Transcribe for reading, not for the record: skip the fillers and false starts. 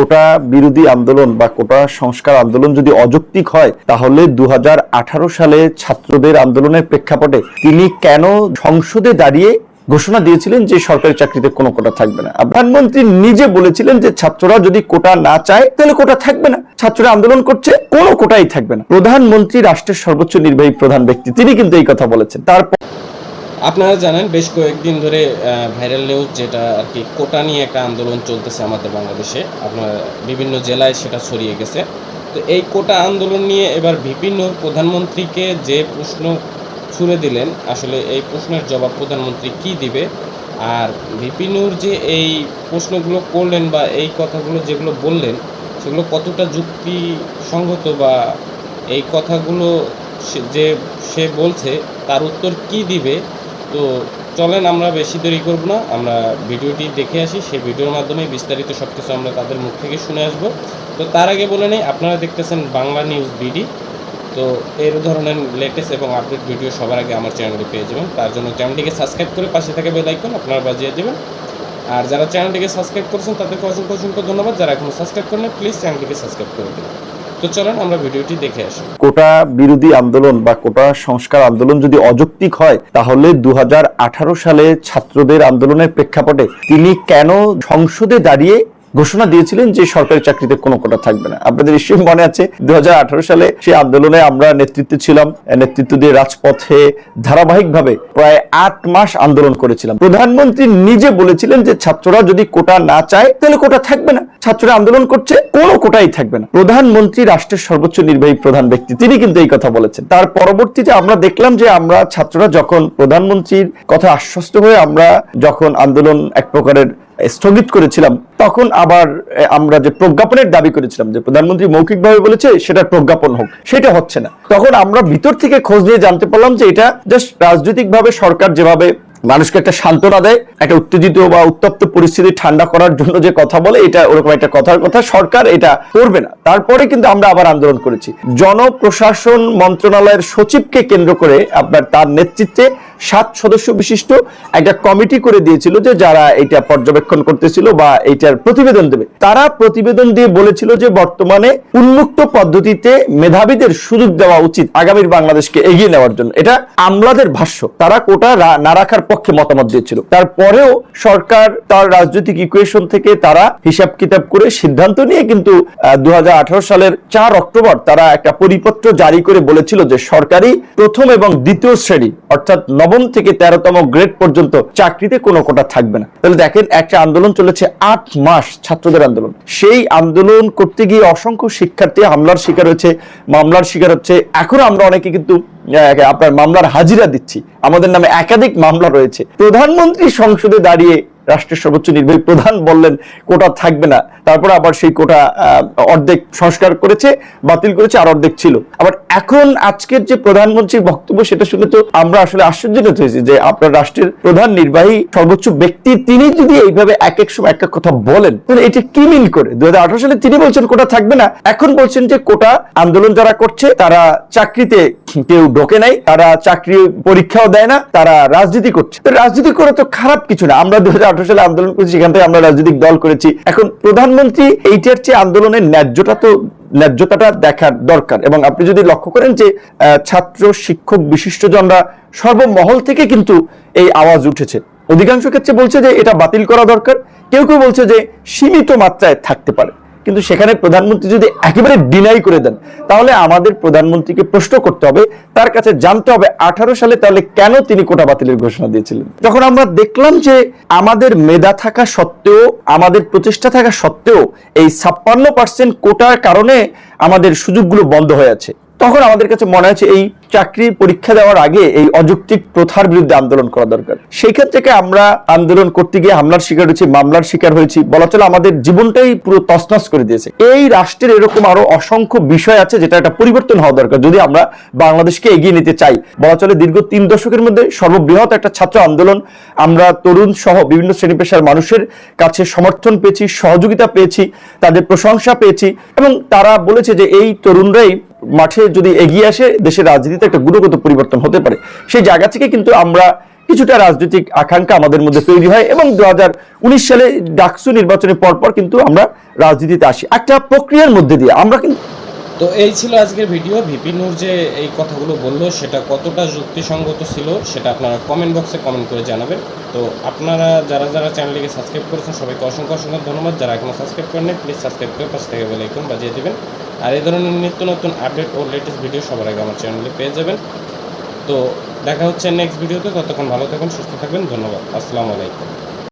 কোটা বিরোধী আন্দোলন বা কোটা সংস্কার আন্দোলন যদি অযৌক্তিক হয় তাহলে 2018 সালে ছাত্রদের আন্দোলনের প্রেক্ষাপটে তিনি কেন সংসদে দাঁড়িয়ে ঘোষণা দিয়েছিলেন যে সরকারি চাকরিতে কোনো কোটা থাকবে না? প্রধানমন্ত্রী নিজে বলেছিলেন যে ছাত্ররা যদি কোটা না চায় তাহলে কোটা থাকবে না। ছাত্ররা আন্দোলন করছে, কোনো কোটাই থাকবে না। প্রধানমন্ত্রী রাষ্ট্রের সর্বোচ্চ নির্বাহী প্রধান ব্যক্তি, তিনি কিন্তু এই কথা বলেছেন। তারপর আপনারা জানেন বেশ কয়েকদিন ধরে ভাইরাল নিউজ যেটা আর কি কোটা নিয়ে একটা আন্দোলন চলতেছে আমাদের বাংলাদেশে, আপনার বিভিন্ন জেলায় সেটা ছড়িয়ে গেছে। তো এই কোটা আন্দোলন নিয়ে এবার বিভিন্ন প্রধানমন্ত্রীকে যে প্রশ্ন ছুড়ে দিলেন, আসলে এই প্রশ্নের জবাব প্রধানমন্ত্রী কি দিবে, আর ভিপিনুর যে এই প্রশ্নগুলো করলেন বা এই কথাগুলো যেগুলো বললেন সেগুলো কতটা যুক্তিসঙ্গত বা এই কথাগুলো সে বলছে তার উত্তর কি দিবে। তো চলেন আমরা বেশি দেরি করব না, আমরা ভিডিওটি দেখে আসি। সেই ভিডিওর মাধ্যমে বিস্তারিত সব কিছু আমরা তাদের মুখ থেকে শুনে আসব। তো তার আগে বলে নেই, আপনারা দেখতেছেন বাংলা নিউজ বিডি। তো এই ধরনের লেটেস্ট এবং আপডেট ভিডিও সবার আগে আমার চ্যানেলে পেয়ে যাবেন। তার জন্য চ্যানেলটিকে সাবস্ক্রাইব করে পাশে থেকে বেল আইকন আপনারা বাজিয়ে দেবেন। আর যারা চ্যানেলটিকে সাবস্ক্রাইব করেছেন তাদেরকে অসংখ্য অসংখ্য ধন্যবাদ। যারা এখনো সাবস্ক্রাইব করেন প্লিজ চ্যানেলটিকে সাবস্ক্রাইব করে দিন। তো চলেন আমরা ভিডিওটি দেখে আসি। কোটা বিরোধী আন্দোলন বা কোটা সংস্কার আন্দোলন যদি অযৌক্তিক হয় তাহলে 2018 সালে ছাত্রদের আন্দোলনের প্রেক্ষাপটে তিনি কেন সংসদে দাঁড়িয়ে ঘোষণা দিয়েছিলেন যে সরকারি চাকরিতে কোনো কোটা থাকবে না? আপনাদের নিশ্চয়ই মনে আছে 2018 সালে সেই আন্দোলনে আমরা নেতৃত্বে ছিলাম, নেতৃত্ব দিয়ে রাজপথে ধারাবাহিকভাবে প্রায় 8 মাস আন্দোলন করেছিলাম। প্রধানমন্ত্রী নিজে বলেছিলেন যে ছাত্ররা যদি কোটা না চায় তাহলে কোটা থাকবে না। ছাত্ররা আন্দোলন করছে, কোনো কোটাই থাকবে না। প্রধানমন্ত্রী রাষ্ট্রের সর্বোচ্চ নির্বাহী প্রধান ব্যক্তি, তিনি কিন্তু এই কথা বলেছেন। তার পরবর্তীতে আমরা দেখলাম যে আমরা ছাত্ররা যখন প্রধানমন্ত্রীর কথা আশ্বস্ত হয়ে আমরা যখন আন্দোলন এক প্রকারের স্থগিত করেছিলাম, তখন আবার আমরা যে প্রজ্ঞাপনের দাবি করেছিলাম যে প্রধানমন্ত্রী মৌখিকভাবে বলেছে সেটা প্রজ্ঞাপন হোক, সেটা হচ্ছে না। তখন আমরা ভিতর থেকে খোঁজ নিয়ে জানতে পারলাম যে এটা জাস্ট রাজনৈতিকভাবে সরকার যেভাবে মানুষকে একটা সান্ত্বনা দেয়, একটা উত্তেজিত বা উত্তপ্ত পরিস্থিতি ঠান্ডা করার জন্য যে কথা বলে, এটা ওরকম একটা কথার কথা, সরকার এটা করবে না। তারপরে কিন্তু আমরা আবার আন্দোলন করেছি। জনপ্রশাসন মন্ত্রণালয়ের সচিবকে কেন্দ্র করে আপনার তার নেতৃত্বে 7 সদস্য বিশিষ্ট একটা কমিটি করে দিয়েছিল যে যারা এটা পর্যবেক্ষণ করতেছিল বা এটার প্রতিবেদন দেবে। তারা প্রতিবেদন দিয়ে বলেছিল যে বর্তমানে উন্মুক্ত পদ্ধতিতে মেধাবীদের সুযোগ দেওয়া উচিত আগামীর বাংলাদেশকে এগিয়ে নেওয়ার জন্য। এটা আমলাদের ভাষ্য। তারা কোটা না রাখার পক্ষে মতামত দিয়েছিল। তারপরেও সরকার তার রাজনৈতিক ইকুয়েশন থেকে তারা হিসাব কিতাব করে সিদ্ধান্ত নিয়ে কিন্তু 2018 সালের 4 অক্টোবর তারা একটা পরিপত্র জারি করে বলেছিল যে সরকারি প্রথম এবং দ্বিতীয় শ্রেণী অর্থাৎ 9ম থেকে 13তম গ্রেড পর্যন্ত চাকরিতে কোনো কোটা থাকবে না। তাহলে দেখেন, একটা আন্দোলন চলেছে 8 মাস, ছাত্রদের আন্দোলন। সেই আন্দোলন করতে গিয়ে অসংখ্য শিক্ষার্থী হামলার শিকার হয়েছে, মামলার শিকার হচ্ছে। এখনো আমরা অনেকে কিন্তু আপনার মামলার হাজিরা দিচ্ছি, আমাদের নামে একাধিক মামলা রয়েছে। প্রধানমন্ত্রী সংসদে দাঁড়িয়ে রাষ্ট্রের সর্বোচ্চ নির্বাহী প্রধান বললেন কোটা থাকবে না, তারপর আবার সেই কোটা অর্ধেক সংস্কার করেছে, বাতিল করেছে, আর অর্ধেক ছিল। আবার এখন আজকের যে প্রধানমন্ত্রীর বক্তব্য সেটা শুনে তো আমরা আসলে আশ্চর্যান্বিত হয়েছি যে আপনার রাষ্ট্রের প্রধান নির্বাহী সর্বোচ্চ ব্যক্তি তিনি যদি এইভাবে এক এক সময় এক এক কথা বলেন, তাহলে এটা কি মিল করে? 2018 সালে তিনি বলছেন কোটা থাকবে না, এখন বলছেন যে কোটা আন্দোলন যারা করছে তারা চাকরিতে কেউ ঢোকে নাই, তারা চাকরি পরীক্ষাও দেয় না, তারা রাজনীতি করছে। রাজনীতি করে তো খারাপ কিছু না। আমরা 2018 সালে আন্দোলন করেছি, সেখান থেকে আমরা রাজনৈতিক দল করেছি। এখন প্রধানমন্ত্রী এইটার চেয়ে আন্দোলনের ন্যায্যতাটা দেখার দরকার। এবং আপনি যদি লক্ষ্য করেন যে ছাত্র শিক্ষক বিশিষ্টজনরা সর্বমহল থেকে কিন্তু এই আওয়াজ উঠেছে। অধিকাংশ ক্ষেত্রে বলছে যে এটা বাতিল করা দরকার, কেউ কেউ বলছে যে সীমিত মাত্রায় থাকতে পারে। কিন্তু সেখানে প্রধানমন্ত্রী যদি একেবারে ডিনাই করে দেন, তাহলে আমাদের প্রধানমন্ত্রীকে প্রশ্ন করতে হবে, তার কাছে জানতে হবে 18 সালে তাহলে কেন তিনি কোটা বাতিলের ঘোষণা দিয়েছিলেন। যখন আমরা দেখলাম যে আমাদের মেধা থাকা সত্ত্বেও, আমাদের প্রচেষ্টা থাকা সত্ত্বেও এই 56% কোটার কারণে আমাদের সুযোগগুলো বন্ধ হয়ে আছে, তখন আমাদের কাছে মনে হয়েছে এই চাকরি পরীক্ষা দেওয়ার আগে এই অযৌক্তিক প্রথার বিরুদ্ধে আন্দোলন করা দরকার। সেই ক্ষেত্রে থেকে আমরা আন্দোলন করতে গিয়ে হামলার শিকার হয়েছি, মামলার শিকার হয়েছি, বলা চলে আমাদের জীবনটাই পুরো তছনছ করে দিয়েছে। এই রাষ্ট্রের এরকম আরো অসংখ্য বিষয় আছে যেটা একটা পরিবর্তন হওয়া দরকার যদি আমরা বাংলাদেশকে এগিয়ে নিতে চাই। বলা চলে দীর্ঘ 3 দশকের মধ্যে সর্ববৃহৎ একটা ছাত্র আন্দোলন, আমরা তরুণ সহ বিভিন্ন শ্রেণী পেশার মানুষের কাছে সমর্থন পেয়েছি, সহযোগিতা পেয়েছি, তাদের প্রশংসা পেয়েছি, এবং তারা বলেছে যে এই তরুণরাই মাঠে যদি এগিয়ে আসে দেশের রাজনীতিতে একটা গুণগত পরিবর্তন হতে পারে। সেই জায়গা থেকে কিন্তু আমরা কিছুটা রাজনৈতিক আকাঙ্ক্ষা আমাদের মধ্যে তৈরি হয় এবং 2019 সালে ডাকসু নির্বাচনের পরপর কিন্তু আমরা রাজনীতিতে আসি একটা প্রক্রিয়ার মধ্যে দিয়ে আমরা কিন্তু। তো এই ছিল আজকের ভিডিও। ভিপি নূর যে এই কথাগুলো বললো সেটা কতটা যুক্তিসঙ্গত ছিল সেটা আপনারা কমেন্ট বক্সে কমেন্ট করে জানাবেন। তো আপনারা যারা যারা চ্যানেলটিকে সাবস্ক্রাইব করেছেন সবাইকে অসংখ্য অসংখ্য ধন্যবাদ। যারা এখনো সাবস্ক্রাইব করেন প্লিজ সাবস্ক্রাইব করে পাশে থেকে বেল আইকন বাজিয়ে দেবেন। আর এই ধরনের নিত্য নতুন আপডেট ও লেটেস্ট ভিডিও সবার আগে আমার চ্যানেলে পেয়ে যাবেন। তো দেখা হচ্ছে নেক্সট ভিডিওতে, ততক্ষণ ভালো থাকবেন, সুস্থ থাকবেন, ধন্যবাদ, আসসালামু আলাইকুম।